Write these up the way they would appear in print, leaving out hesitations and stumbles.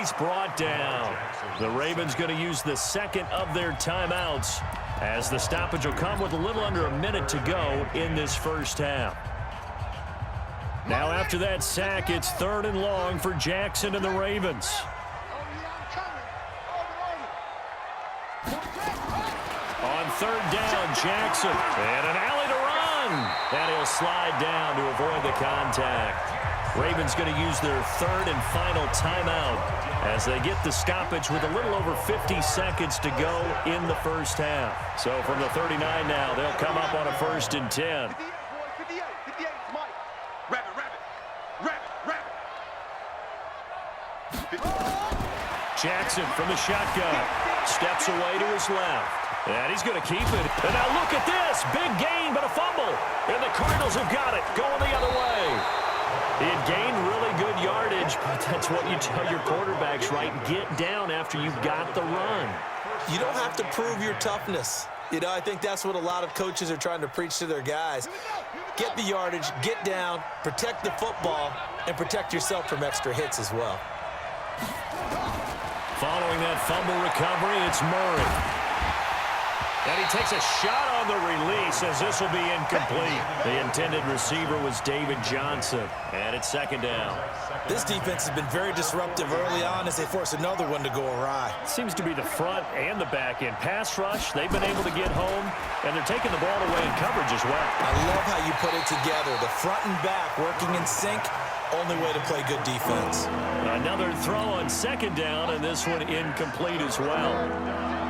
he's brought down. The Ravens going to use the second of their timeouts as the stoppage will come with a little under a minute to go in this first half. Now after that sack, it's 3rd and long for Jackson and the Ravens. On 3rd down, Jackson. And an alley to run. And he'll slide down to avoid the contact. Ravens going to use their 3rd and final timeout as they get the stoppage with a little over 50 seconds to go in the first half. So from the 39 now, they'll come up on a 1st and 10. Jackson from the shotgun. Steps away to his left. And he's going to keep it. And now look at this. Big gain, but a fumble. And the Cardinals have got it. Going the other way. He had gained really good yardage, but that's what you tell your quarterbacks, right? Get down after you've got the run. You don't have to prove your toughness. You know, I think that's what a lot of coaches are trying to preach to their guys. Get the yardage, get down, protect the football, and protect yourself from extra hits as well. Following that fumble recovery, it's Murray. And he takes a shot on the release as this will be incomplete. The intended receiver was David Johnson. And it's 2nd down. This defense has been very disruptive early on as they force another one to go awry. Seems to be the front and the back end. Pass rush, they've been able to get home, and they're taking the ball away in coverage as well. I love how you put it together. The front and back working in sync. Only way to play good defense. Another throw on 2nd down, and this one incomplete as well.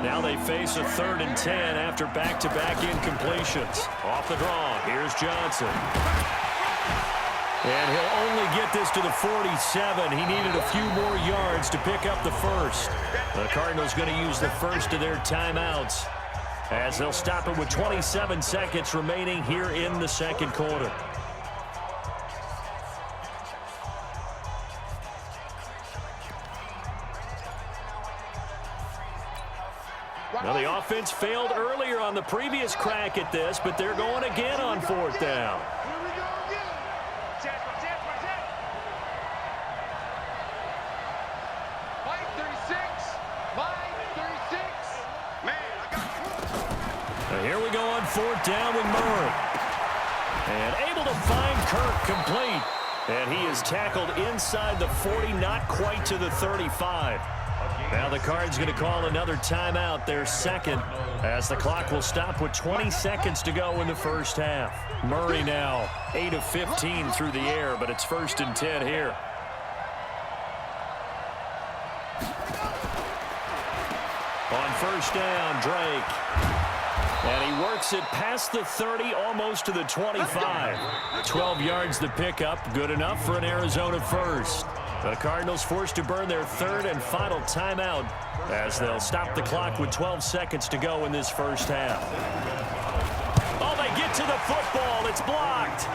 Now they face a 3rd and 10 after back-to-back incompletions. Off the draw, here's Johnson. And he'll only get this to the 47. He needed a few more yards to pick up the first. The Cardinals going to use the first of their timeouts as they'll stop it with 27 seconds remaining here in the second quarter. Now, the offense failed earlier on the previous crack at this, but they're going again on 4th down. Here we go again. Mike 36. Mike 36. Man, I got you. Now here we go on 4th down with Murray. And able to find Kirk complete. And he is tackled inside the 40, not quite to the 35. Now the Cards going to call another timeout, their 2nd, as the clock will stop with 20 seconds to go in the first half. Murray now 8 of 15 through the air, but it's 1st and 10 here. On 1st down, Drake. And he works it past the 30, almost to the 25. 12 yards the pickup, good enough for an Arizona first. The Cardinals forced to burn their 3rd and final timeout as they'll stop the clock with 12 seconds to go in this first half. Oh, they get to the football. It's blocked.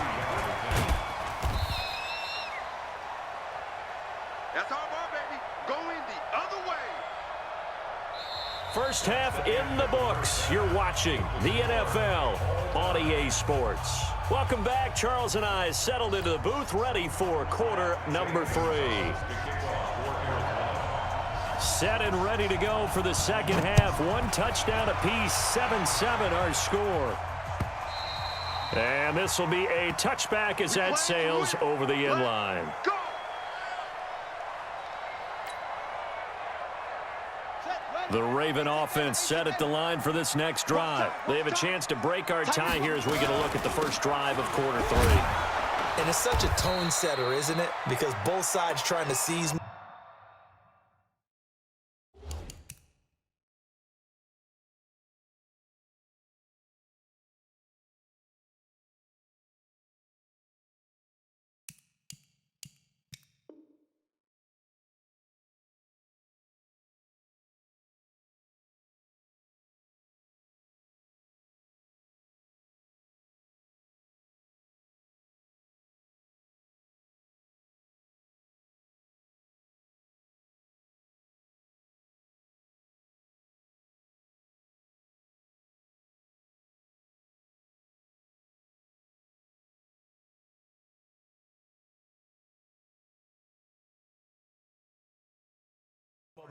That's our ball, baby. Going the other way. First half in the books. You're watching the NFL on EA Sports. Welcome back. Charles and I settled into the booth, ready for quarter number 3. Set and ready to go for the second half. 1 touchdown apiece, 7-7 our score. And this will be a touchback as that sails over the end line. The Raven offense set at the line for this next drive. They have a chance to break our tie here as we get a look at the first drive of quarter 3. And it's such a tone setter, isn't it? Because both sides trying to seize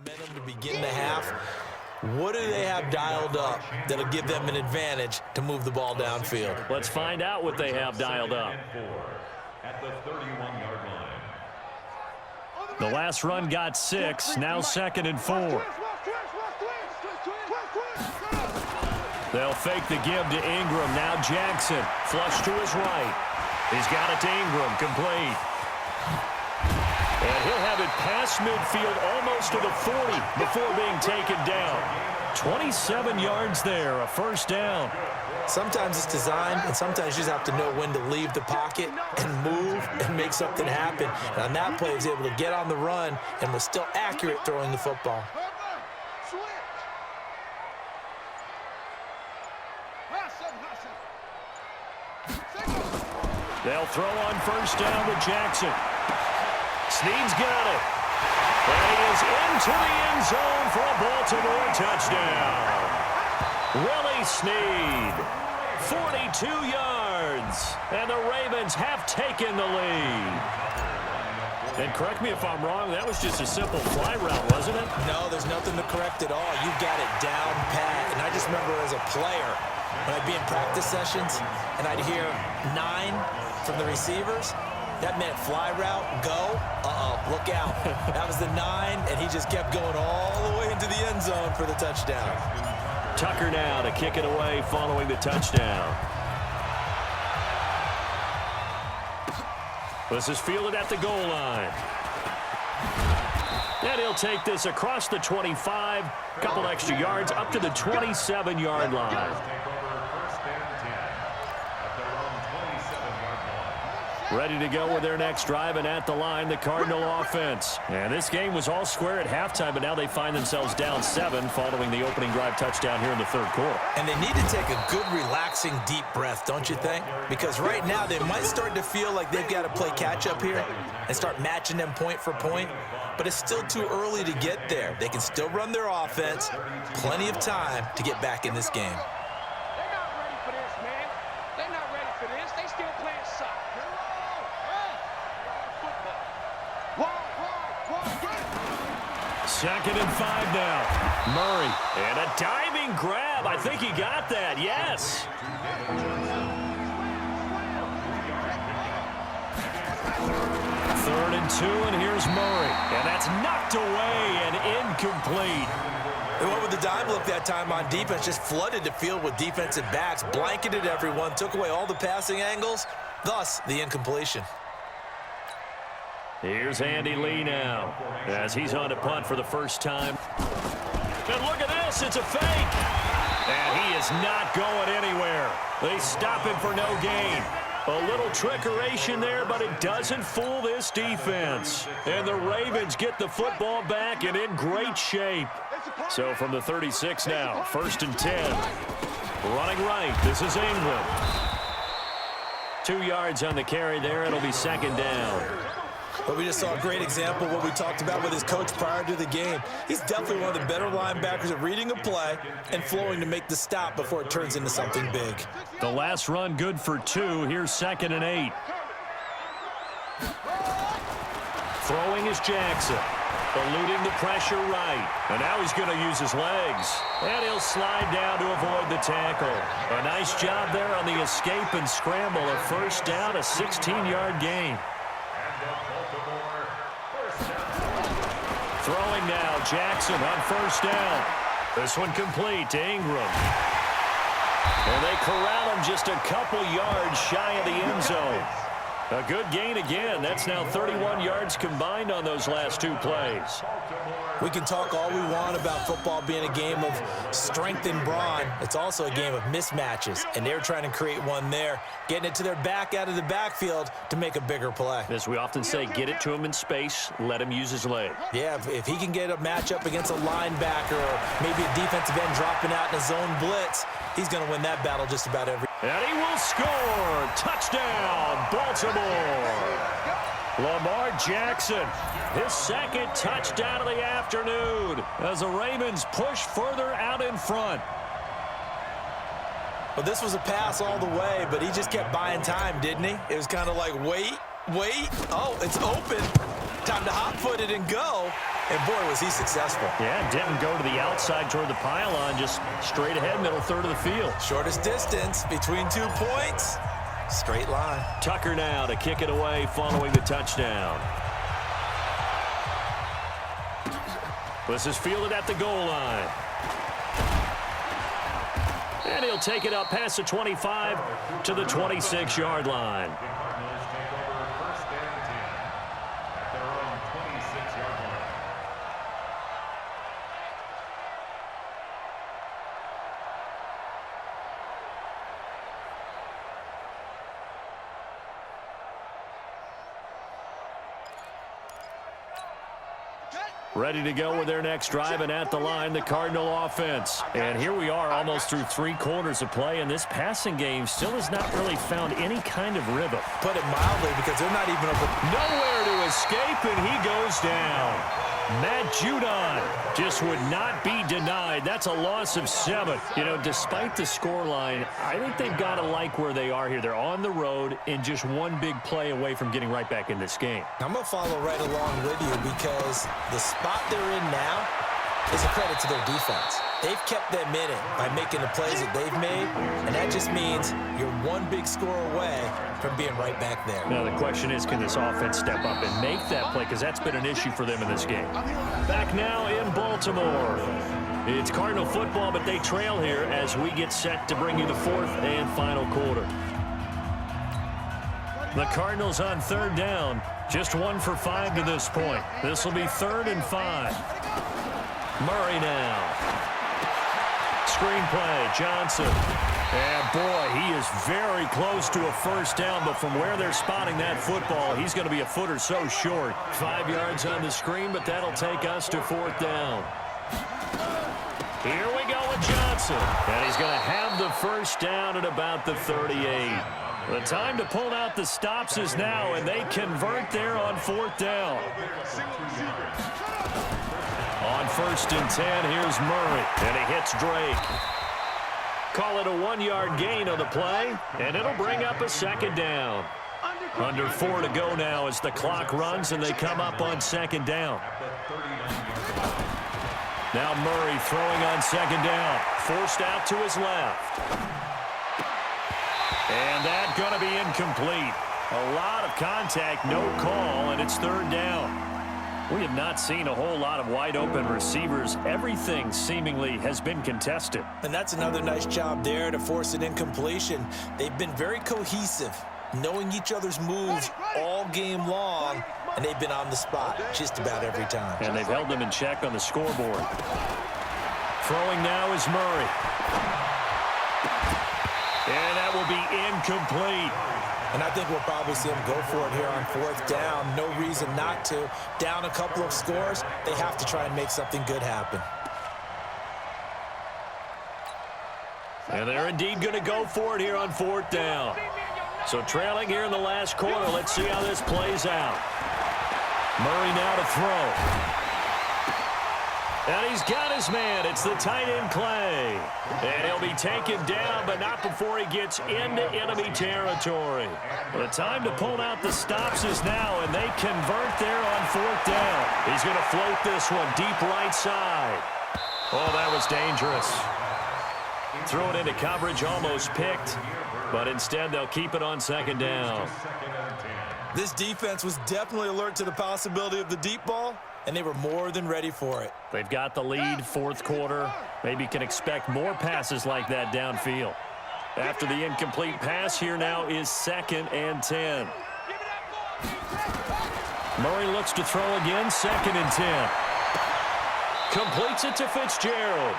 Momentum to begin the half. What do they have dialed up that'll give them an advantage to move the ball downfield? Let's find out what they have dialed up. At the 31-yard line. The last run got 6, now 2nd and 4. They'll fake the give to Ingram. Now Jackson, flush to his right. He's got it to Ingram, complete. And he'll have it past midfield almost to the 40 before being taken down. 27 yards there, a first down. Sometimes it's designed, and sometimes you just have to know when to leave the pocket and move and make something happen. And on that play, he was able to get on the run and was still accurate throwing the football. They'll throw on first down to Jackson. Snead's got it. And he is into the end zone for a Baltimore touchdown. Willie Snead, 42 yards. And the Ravens have taken the lead. And correct me if I'm wrong, that was just a simple fly route, wasn't it? No, there's nothing to correct at all. You got it down pat. And I just remember as a player, when I'd be in practice sessions and I'd hear 9 from the receivers, that meant fly route, go, look out. That was the 9, and he just kept going all the way into the end zone for the touchdown. Tucker now to kick it away following the touchdown. This is fielded at the goal line. And he'll take this across the 25, couple extra yards up to the 27-yard line. Ready to go with their next drive, and at the line, the Cardinal offense. And this game was all square at halftime, but now they find themselves down 7 following the opening drive touchdown here in the third quarter. And they need to take a good, relaxing, deep breath, don't you think? Because right now, they might start to feel like they've got to play catch-up here and start matching them point for point. But it's still too early to get there. They can still run their offense. Plenty of time to get back in this game. They're not ready for this, man. They're not ready for this. They still playing soccer. 2nd and 5 now. Murray. And a diving grab. I think he got that. Yes. 3rd and 2, and here's Murray. And that's knocked away and incomplete. They went with the dime look that time on defense, just flooded the field with defensive backs, blanketed everyone, took away all the passing angles, thus the incompletion. Here's Andy Lee now as he's on to punt for the first time. And look at this, it's a fake. And he is not going anywhere. They stop him for no gain. A little trickeration there, but it doesn't fool this defense. And the Ravens get the football back and in great shape. So from the 36 now, 1st and 10. Running right, this is Ingram. 2 yards on the carry there, it'll be 2nd down. But we just saw a great example of what we talked about with his coach prior to the game. He's definitely one of the better linebackers at reading a play and flowing to make the stop before it turns into something big. The last run good for 2. Here's 2nd and 8. Throwing is Jackson. Eluding the pressure right. And now he's going to use his legs. And he'll slide down to avoid the tackle. A nice job there on the escape and scramble. A first down, a 16-yard gain. Throwing now, Jackson on first down. This one complete to Ingram. And they corral him just a couple yards shy of the end zone. A good gain again. That's now 31 yards combined on those last 2 plays. We can talk all we want about football being a game of strength and brawn. It's also a game of mismatches, and they're trying to create one there, getting it to their back out of the backfield to make a bigger play. As we often say, get it to him in space, let him use his leg. Yeah, if he can get a matchup against a linebacker or maybe a defensive end dropping out in a zone blitz, he's going to win that battle just about every. And he will score. Touchdown, Baltimore. Lamar Jackson, his 2nd touchdown of the afternoon as the Ravens push further out in front. Well, this was a pass all the way, but he just kept buying time, didn't he? It was kind of like, wait. Oh, it's open. Time to hot-foot it and go. And boy, was he successful. Yeah, didn't go to the outside toward the pylon, just straight ahead, middle third of the field. Shortest distance between 2 points. Straight line. Tucker now to kick it away following the touchdown. This is fielded at the goal line. And he'll take it up past the 25 to the 26-yard line. Cardinals take over first and 10 at their own 26-yard line. Ready to go with their next drive, and at the line, the Cardinal offense. And here we are almost through 3 quarters of play, and this passing game still has not really found any kind of rhythm. Put it mildly, because they're not even open. Nowhere to escape, and he goes down. Matt Judon just would not be denied. That's a loss of 7. You know, despite the scoreline, I think they've got to like where they are here. They're on the road and just one big play away from getting right back in this game. I'm going to follow right along with you, because the spot they're in now is a credit to their defense. They've kept them in it by making the plays that they've made, and that just means you're one big score away from being right back there. Now the question is, can this offense step up and make that play, because that's been an issue for them in this game. Back now in Baltimore. It's Cardinal football, but they trail here as we get set to bring you the 4th and final quarter. The Cardinals on 3rd down, just 1 for 5 to this point. This will be 3rd and 5. Murray now. Screenplay, Johnson. And boy, he is very close to a first down, but from where they're spotting that football, he's going to be a foot or so short. 5 yards on the screen, but that'll take us to 4th down. Here we go with Johnson. And he's going to have the first down at about the 38. The time to pull out the stops is now, and they convert there on 4th down. On 1st and 10, here's Murray, and he hits Drake. Call it a 1-yard gain on the play, and it'll bring up a 2nd down. Under 4 to go now as the clock runs, and they come up on 2nd down. Now Murray throwing on 2nd down, forced out to his left. And that's going to be incomplete. A lot of contact, no call, and it's 3rd down. We have not seen a whole lot of wide-open receivers. Everything seemingly has been contested. And that's another nice job there to force an incompletion. They've been very cohesive, knowing each other's moves all game long, and they've been on the spot just about every time. And they've held them in check on the scoreboard. Throwing now is Murray. And that will be incomplete. And I think we'll probably see them go for it here on 4th down. No reason not to. Down a couple of scores, they have to try and make something good happen. And they're indeed going to go for it here on 4th down. So trailing here in the last quarter, let's see how this plays out. Murray now to throw. And he's got his man. It's the tight end Clay. And he'll be taken down, but not before he gets into enemy territory. The time to pull out the stops is now, and they convert there on 4th down. He's going to float this one deep right side. Oh, that was dangerous. Threw it into coverage, almost picked, but instead they'll keep it on 2nd down. This defense was definitely alert to the possibility of the deep ball, and they were more than ready for it. They've got the lead, 4th quarter. Maybe can expect more passes like that downfield. After the incomplete pass, here now is 2nd and 10. Murray looks to throw again, 2nd and 10. Completes it to Fitzgerald.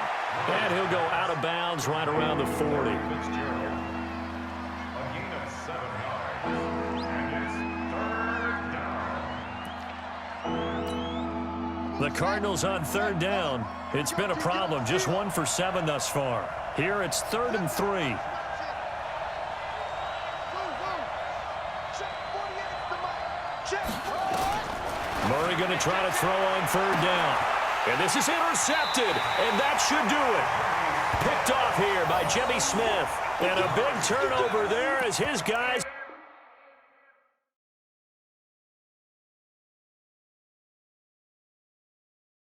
And he'll go out of bounds right around the 40. The Cardinals on 3rd down. It's been a problem. Just 1 for 7 thus far. Here it's 3rd and 3. Murray going to try to throw on 3rd down. And this is intercepted, and that should do it. Picked off here by Jimmy Smith. And a big turnover there as his guys